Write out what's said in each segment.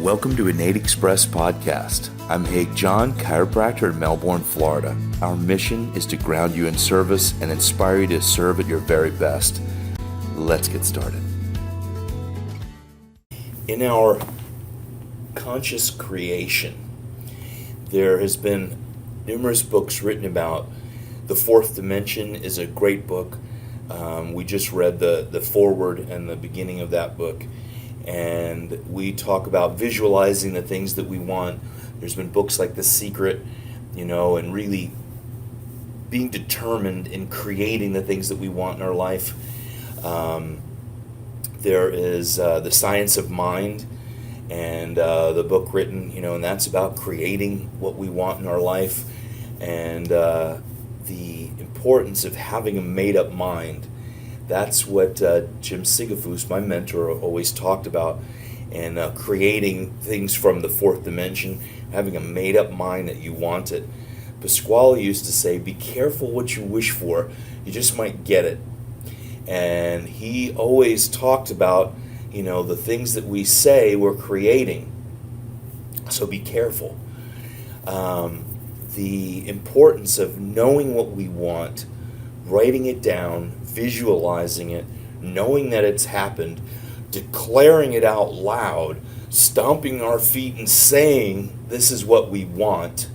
Welcome to Innate Express Podcast. I'm Haig John, chiropractor in Melbourne, Florida. Our mission is to ground you in service and inspire you to serve at your very best. Let's get started. In our conscious creation, there has been numerous books written about the fourth dimension. Is a great book. We just read the foreword and the beginning of that book. And we talk about visualizing the things that we want. There's been books like The Secret, and really being determined in creating the things that we want in our life. There is The Science of Mind, and the book written, and that's about creating what we want in our life, and the importance of having a made-up mind. That's what Jim Sigafus, my mentor, always talked about, and creating things from the fourth dimension, having a made-up mind that you want it. Pasquale used to say, be careful what you wish for, you just might get it. And he always talked about, the things that we say we're creating. So be careful. The importance of knowing what we want, writing it down, visualizing it, knowing that it's happened, declaring it out loud, stomping our feet and saying, this is what we want.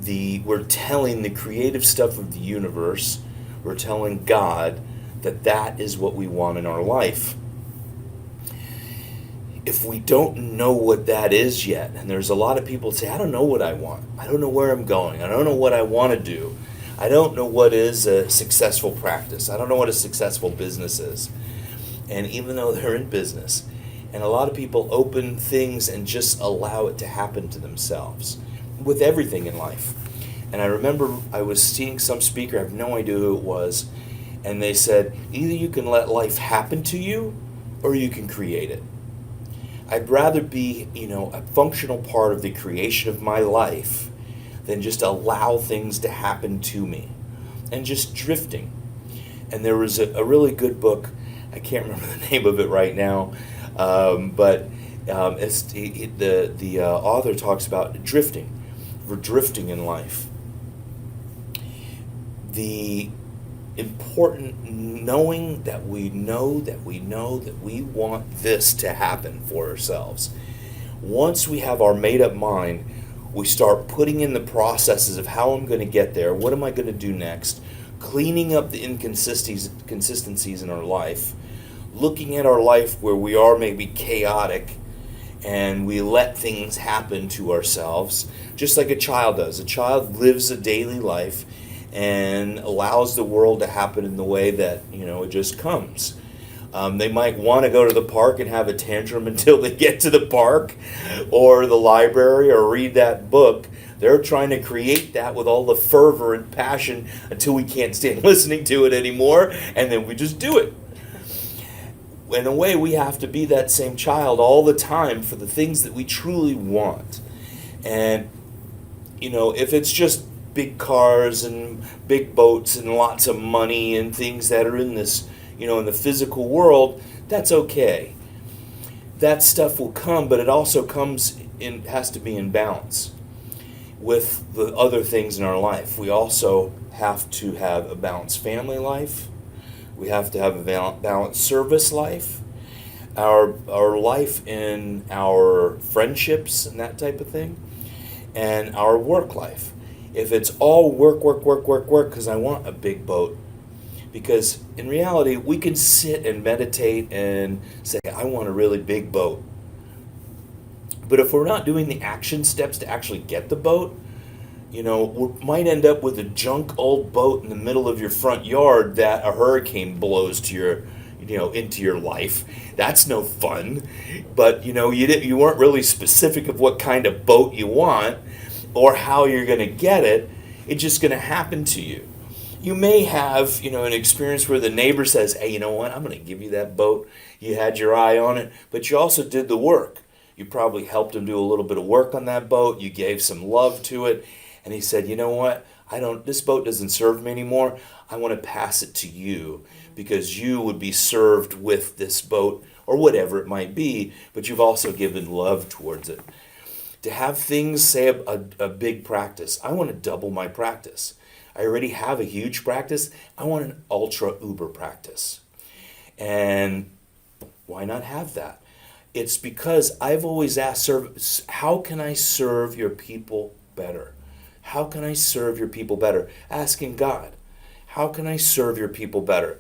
We're telling the creative stuff of the universe, we're telling God that is what we want in our life. If we don't know what that is yet, and there's a lot of people say, I don't know what I want. I don't know where I'm going. I don't know what I want to do. I don't know what is a successful practice. I don't know what a successful business is. And even though they're in business, and a lot of people open things and just allow it to happen to themselves with everything in life. And I remember I was seeing some speaker, I have no idea who it was, and they said, either you can let life happen to you or you can create it. I'd rather be, a functional part of the creation of my life than just allow things to happen to me and just drifting. And there was a really good book, I can't remember the name of it right now, but the author talks about drifting. We're drifting in life. The important knowing that we know that we want this to happen for ourselves. Once we have our made-up mind, we start putting in the processes of how I'm going to get there, what am I going to do next, cleaning up the inconsistencies in our life, looking at our life where we are maybe chaotic, and we let things happen to ourselves, just like a child does. A child lives a daily life and allows the world to happen in the way that, it just comes. They might want to go to the park and have a tantrum until they get to the park or the library or read that book. They're trying to create that with all the fervor and passion until we can't stand listening to it anymore, and then we just do it. In a way, we have to be that same child all the time for the things that we truly want. And, if it's just big cars and big boats and lots of money and things that are in this, in the physical world, that's okay. That stuff will come, but it also has to be in balance with the other things in our life. We also have to have a balanced family life. We have to have a balanced service life. Our life in our friendships and that type of thing. And our work life. If it's all work, because I want a big boat. Because in reality, we can sit and meditate and say, I want a really big boat. But if we're not doing the action steps to actually get the boat, we might end up with a junk old boat in the middle of your front yard that a hurricane blows to into your life. That's no fun. But, you weren't really specific of what kind of boat you want or how you're going to get it. It's just going to happen to you. You may have, an experience where the neighbor says, hey, you know what, I'm going to give you that boat. You had your eye on it, but you also did the work. You probably helped him do a little bit of work on that boat. You gave some love to it. And he said, you know what, this boat doesn't serve me anymore. I want to pass it to you because you would be served with this boat or whatever it might be, but you've also given love towards it. To have things, say a big practice, I want to double my practice. I already have a huge practice. I want an ultra uber practice. And why not have that? It's because I've always asked, how can I serve your people better? How can I serve your people better? Asking God, how can I serve your people better?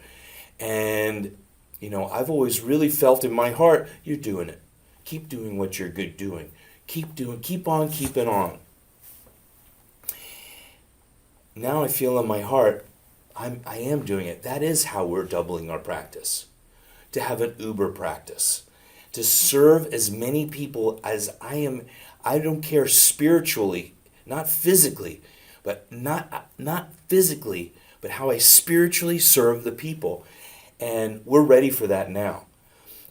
And, I've always really felt in my heart, you're doing it. Keep doing what you're good doing. Keep on keeping on. Now I feel in my heart, I am doing it. That is how we're doubling our practice. To have an uber practice. To serve as many people as I am. I don't care spiritually, not physically, but not physically, but how I spiritually serve the people. And we're ready for that now.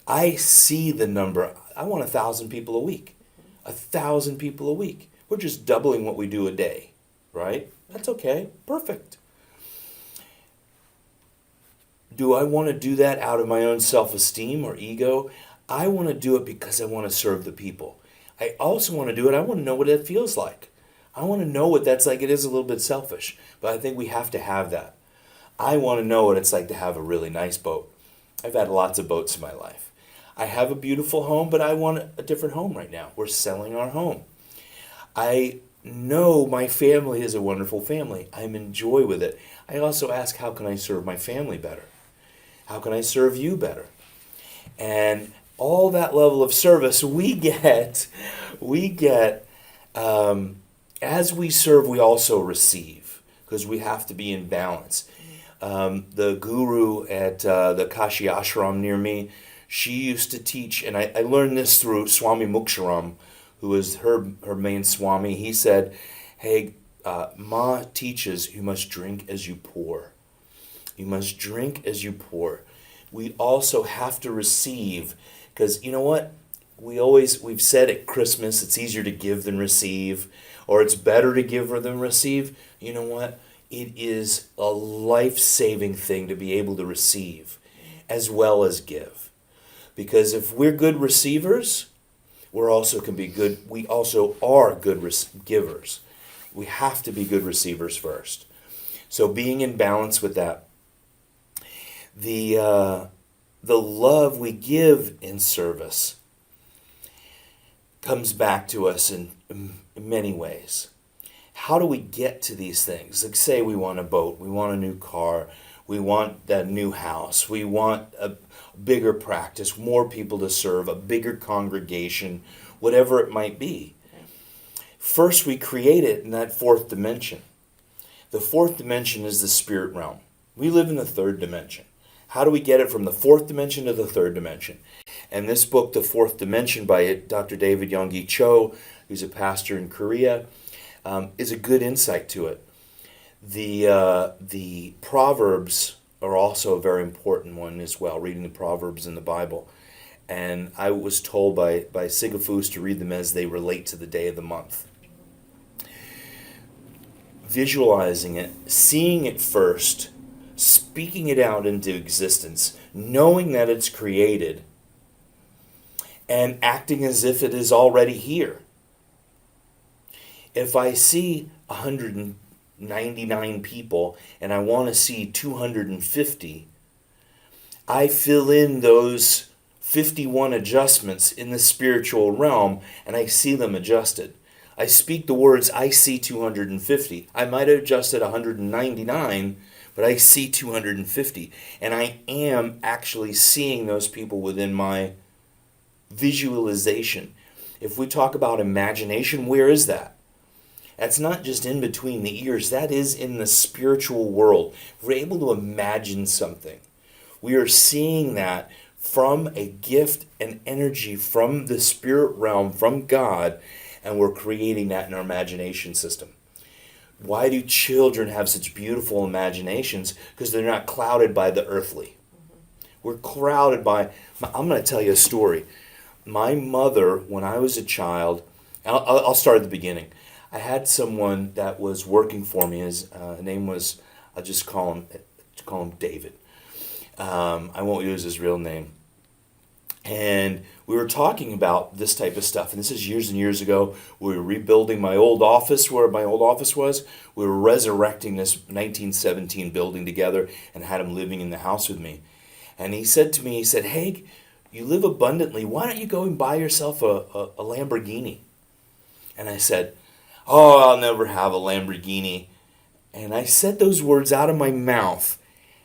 I see the number. I want 1,000 people a week. 1,000 people a week. We're just doubling what we do a day, right? That's okay. Perfect. Do I want to do that out of my own self-esteem or ego? I want to do it because I want to serve the people. I also want to do it. I want to know what it feels like. I want to know what that's like. It is a little bit selfish, but I think we have to have that. I want to know what it's like to have a really nice boat. I've had lots of boats in my life. I have a beautiful home, but I want a different home right now. We're selling our home. I know my family is a wonderful family. I'm in joy with it. I also ask, how can I serve my family better? How can I serve you better? And all that level of service we get, as we serve, we also receive, because we have to be in balance. The guru at the Kashi ashram near me, she used to teach, and I learned this through Swami Muksharam, who was her main Swami. He said, hey, Ma teaches you must drink as you pour. You must drink as you pour. We also have to receive, because you know what? We've said at Christmas, it's easier to give than receive, or it's better to give than receive. You know what? It is a life-saving thing to be able to receive as well as give. Because if we're good receivers, we also are good givers. We have to be good receivers first. So being in balance with that. The love we give in service comes back to us in many ways. How do we get to these things? Like, say we want a boat, we want a new car, we want that new house, we want a bigger practice, more people to serve, a bigger congregation, whatever it might be. First, we create it in that fourth dimension. The fourth dimension is the spirit realm. We live in the third dimension. How do we get it from the fourth dimension to the third dimension? And this book, The Fourth Dimension, by Dr. David Yonggi Cho, who's a pastor in Korea, is a good insight to it. The Proverbs are also a very important one as well, reading the Proverbs in the Bible. And I was told by Sigafus to read them as they relate to the day of the month. Visualizing it, seeing it first, speaking it out into existence, knowing that it's created, and acting as if it is already here. If I see 199 people and I want to see 250, I fill in those 51 adjustments in the spiritual realm and I see them adjusted. I speak the words, I see 250. I might have adjusted 199, but I see 250. And I am actually seeing those people within my visualization. If we talk about imagination, where is that? That's not just in between the ears. That is in the spiritual world. We're able to imagine something. We are seeing that from a gift and energy from the spirit realm, from God, and we're creating that in our imagination system. Why do children have such beautiful imaginations? Because they're not clouded by the earthly. We're clouded by... I'm going to tell you a story. My mother, when I was a child... I'll start at the beginning. I had someone that was working for me. His name was... I'll just call him David. I won't use his real name. And we were talking about this type of stuff. And this is years and years ago. We were rebuilding my old office where my old office was. We were resurrecting this 1917 building together and had him living in the house with me. And he said to me, he said, Haig, you live abundantly. Why don't you go and buy yourself a Lamborghini? And I said, oh, I'll never have a Lamborghini. And I said those words out of my mouth.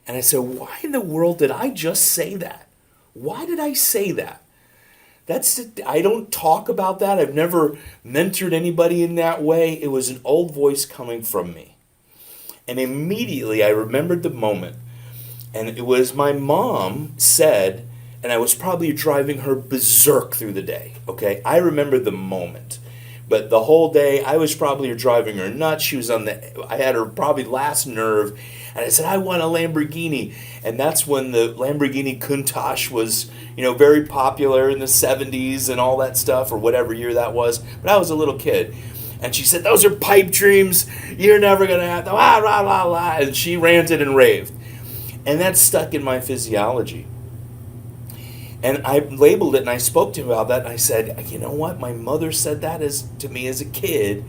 And I said, why in the world did I just say that? Why did I say that? I don't talk about that. I've never mentored anybody in that way. It was an old voice coming from me. And immediately I remembered the moment. And it was my mom said, and I was probably driving her berserk through the day. Okay, I remember the moment. But the whole day, I was probably driving her nuts. I had her probably last nerve. And I said, I want a Lamborghini. And that's when the Lamborghini Countach was, very popular in the 70s and all that stuff, or whatever year that was. But I was a little kid. And she said, those are pipe dreams. You're never going to have them. Ah, rah, rah, rah. And she ranted and raved. And that stuck in my physiology. And I labeled it and I spoke to him about that. And I said, you know what? My mother said that to me as a kid.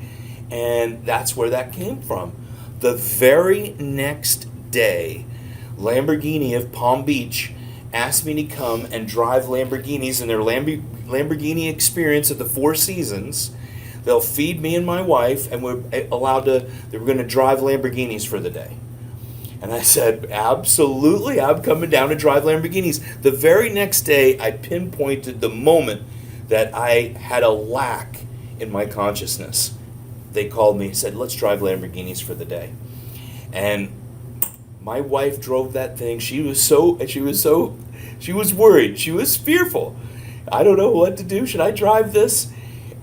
And that's where that came from. The very next day, Lamborghini of Palm Beach asked me to come and drive Lamborghinis in their Lamborghini experience at the Four Seasons. They'll feed me and my wife, and they were going to drive Lamborghinis for the day. And I said, absolutely, I'm coming down to drive Lamborghinis. The very next day, I pinpointed the moment that I had a lack in my consciousness. They called me and said, let's drive Lamborghinis for the day. And my wife drove that thing. She was worried. She was fearful. I don't know what to do. Should I drive this?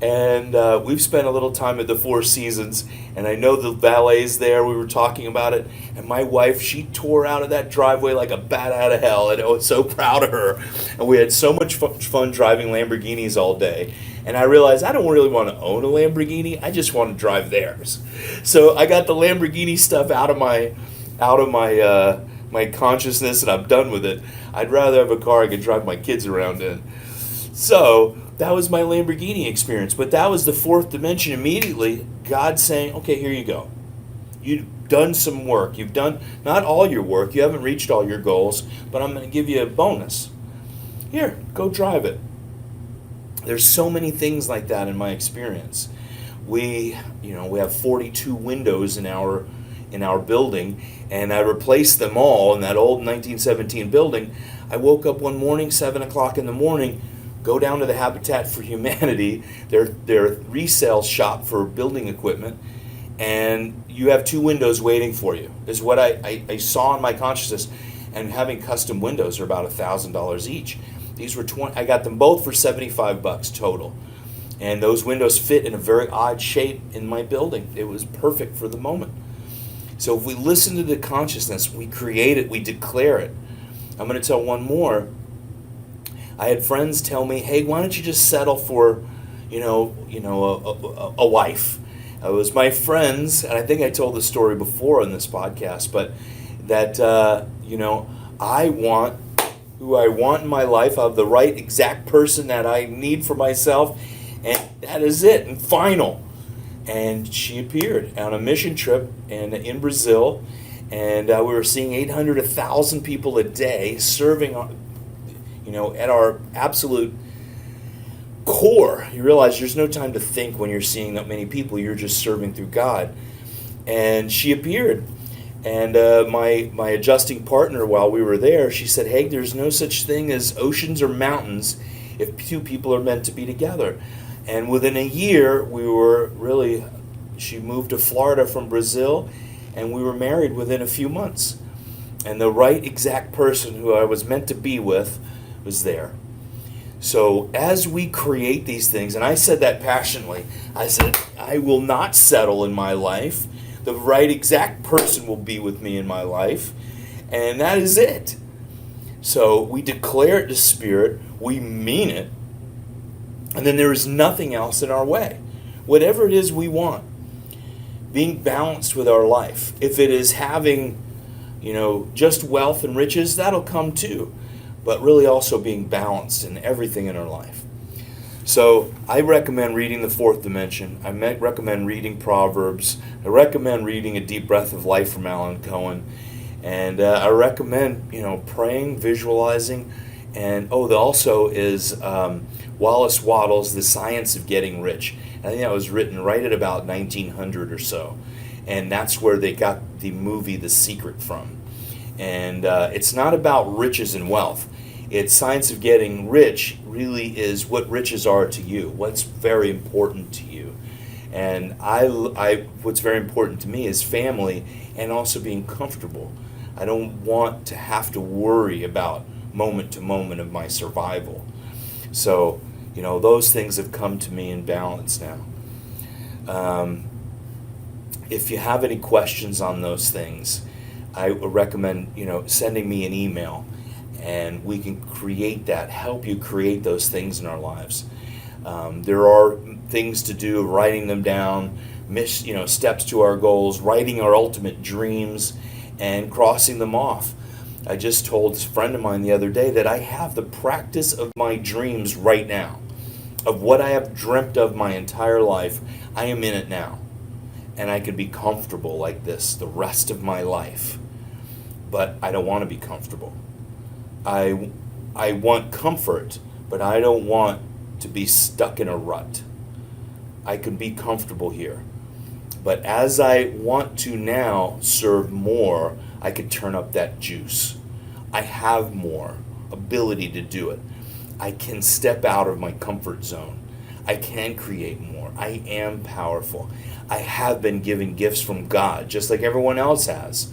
And we've spent a little time at the Four Seasons, and I know the valet's there. We were talking about it, and my wife, she tore out of that driveway like a bat out of hell, and I was so proud of her. And we had so much fun driving Lamborghinis all day. And I realized I don't really want to own a Lamborghini. I just want to drive theirs. So I got the Lamborghini stuff out of my consciousness, and I'm done with it. I'd rather have a car I could drive my kids around in. So that was my Lamborghini experience. But that was the fourth dimension immediately. God saying, okay, here you go. You've done some work. You've done not all your work. You haven't reached all your goals, but I'm going to give you a bonus. Here, go drive it. There's so many things like that in my experience. We have 42 windows in our building, and I replaced them all in that old 1917 building. I woke up one morning, 7 o'clock in the morning, go down to the Habitat for Humanity, their resale shop for building equipment, and you have 2 windows waiting for you, is what I saw in my consciousness. And having custom windows are about $1,000 each. These were I got them both for $75 total. And those windows fit in a very odd shape in my building. It was perfect for the moment. So if we listen to the consciousness, we create it, we declare it. I'm going to tell one more. I had friends tell me, hey, why don't you just settle for, a wife? It was my friends, and I think I told the story before on this podcast, but that, I want who I want in my life. I have the right exact person that I need for myself, and that is it, and final. And she appeared on a mission trip in Brazil, and we were seeing 800, 1,000 people a day serving, at our absolute core. You realize there's no time to think when you're seeing that many people. You're just serving through God. And she appeared. And my adjusting partner, while we were there, she said, hey, there's no such thing as oceans or mountains if 2 people are meant to be together. And within a year, she moved to Florida from Brazil, and we were married within a few months. And the right exact person who I was meant to be with was there. So as we create these things, and I said that passionately, I said, I will not settle in my life. The right exact person will be with me in my life, and that is it. So we declare it to Spirit, we mean it, and then there is nothing else in our way. Whatever it is we want, being balanced with our life. If it is having Just wealth and riches, that'll come too. But really also being balanced in everything in our life. So I recommend reading The Fourth Dimension. I recommend reading Proverbs. I recommend reading A Deep Breath of Life from Alan Cohen. And I recommend, praying, visualizing. And there also is Wallace Wattles' The Science of Getting Rich. I think that was written right at about 1900 or so. And that's where they got the movie The Secret from. And it's not about riches and wealth. It's Science of Getting Rich really is what riches are to you, what's very important to you. And what's very important to me is family and also being comfortable. I don't want to have to worry about moment to moment of my survival. So, those things have come to me in balance now. If you have any questions on those things, I would recommend, sending me an email, and we can help you create those things in our lives. There are things to do, writing them down, steps to our goals, writing our ultimate dreams, and crossing them off. I just told a friend of mine the other day that I have the practice of my dreams right now, of what I have dreamt of my entire life. I am in it now, and I can be comfortable like this the rest of my life. But I don't want to be comfortable. I want comfort, but I don't want to be stuck in a rut. I can be comfortable here. But as I want to now serve more, I can turn up that juice. I have more ability to do it. I can step out of my comfort zone. I can create more. I am powerful. I have been given gifts from God, just like everyone else has.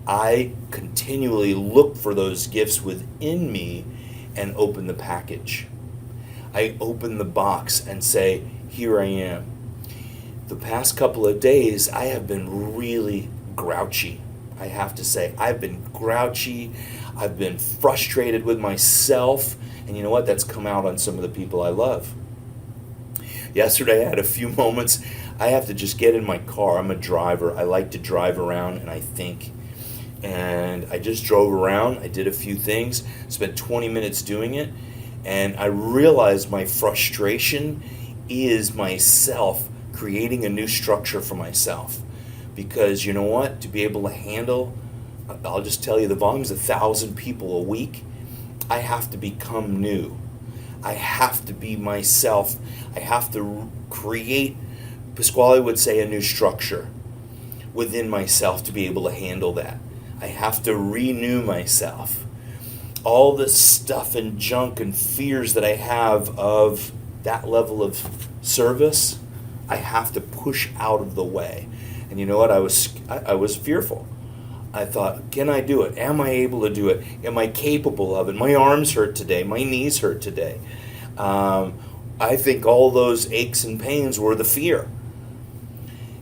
I continually look for those gifts within me and open the package. I open the box and say, here I am. The past couple of days, I have been really grouchy. I have to say, I've been grouchy. I've been frustrated with myself. And you know what? That's come out on some of the people I love. Yesterday, I had a few moments. I have to just get in my car. I'm a driver. I like to drive around and I think. And I just drove around. I did a few things, spent 20 minutes doing it. And I realized my frustration is myself creating a new structure for myself. Because you know what? To be able to handle, I'll just tell you, the volume's 1,000 people a week. I have to become new. I have to be myself. I have to create, Pasquale would say, a new structure within myself to be able to handle that. I have to renew myself. All the stuff and junk and fears that I have of that level of service, I have to push out of the way. And you know what? I was fearful. I thought, can I do it? Am I able to do it? Am I capable of it? My arms hurt today. My knees hurt today. I think all those aches and pains were the fear.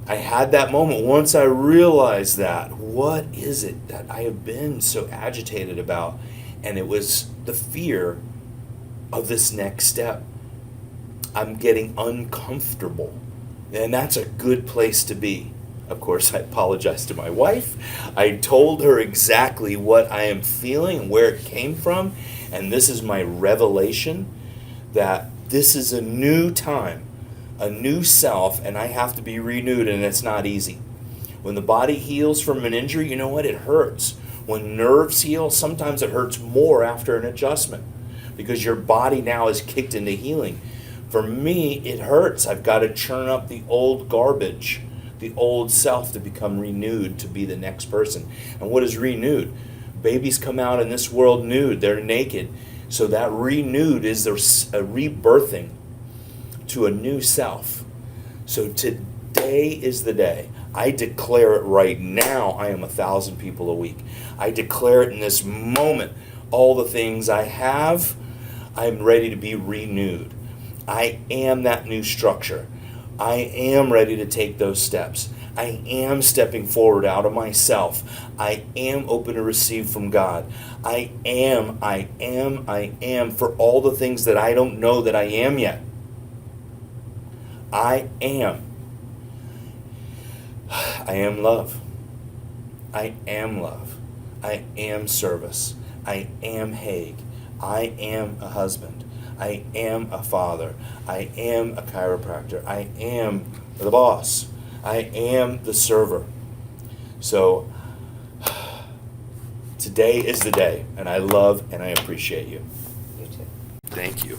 I had that moment. Once I realized that, what is it that I have been so agitated about? And it was the fear of this next step. I'm getting uncomfortable. And that's a good place to be. Of course, I apologize to my wife. I told her exactly what I am feeling and where it came from. And this is my revelation that this is a new time, a new self, and I have to be renewed, and it's not easy. When the body heals from an injury, you know what? It hurts. When nerves heal, sometimes it hurts more after an adjustment because your body now is kicked into healing. For me, it hurts. I've got to churn up the old garbage, the old self, to become renewed to be the next person. And what is renewed? Babies come out in this world nude. They're naked. So that renewed is a rebirthing to a new self. So today is the day. I declare it right now. I am 1,000 people a week. I declare it in this moment. All the things I have, I'm ready to be renewed. I am that new structure. I am ready to take those steps. I am stepping forward out of myself. I am open to receive from God. I am for all the things that I don't know that I am yet. I am. I am love. I am love. I am service. I am Haig. I am a husband. I am a father. I am a chiropractor. I am the boss. I am the server. So today is the day, and I love and I appreciate you. You too. Thank you.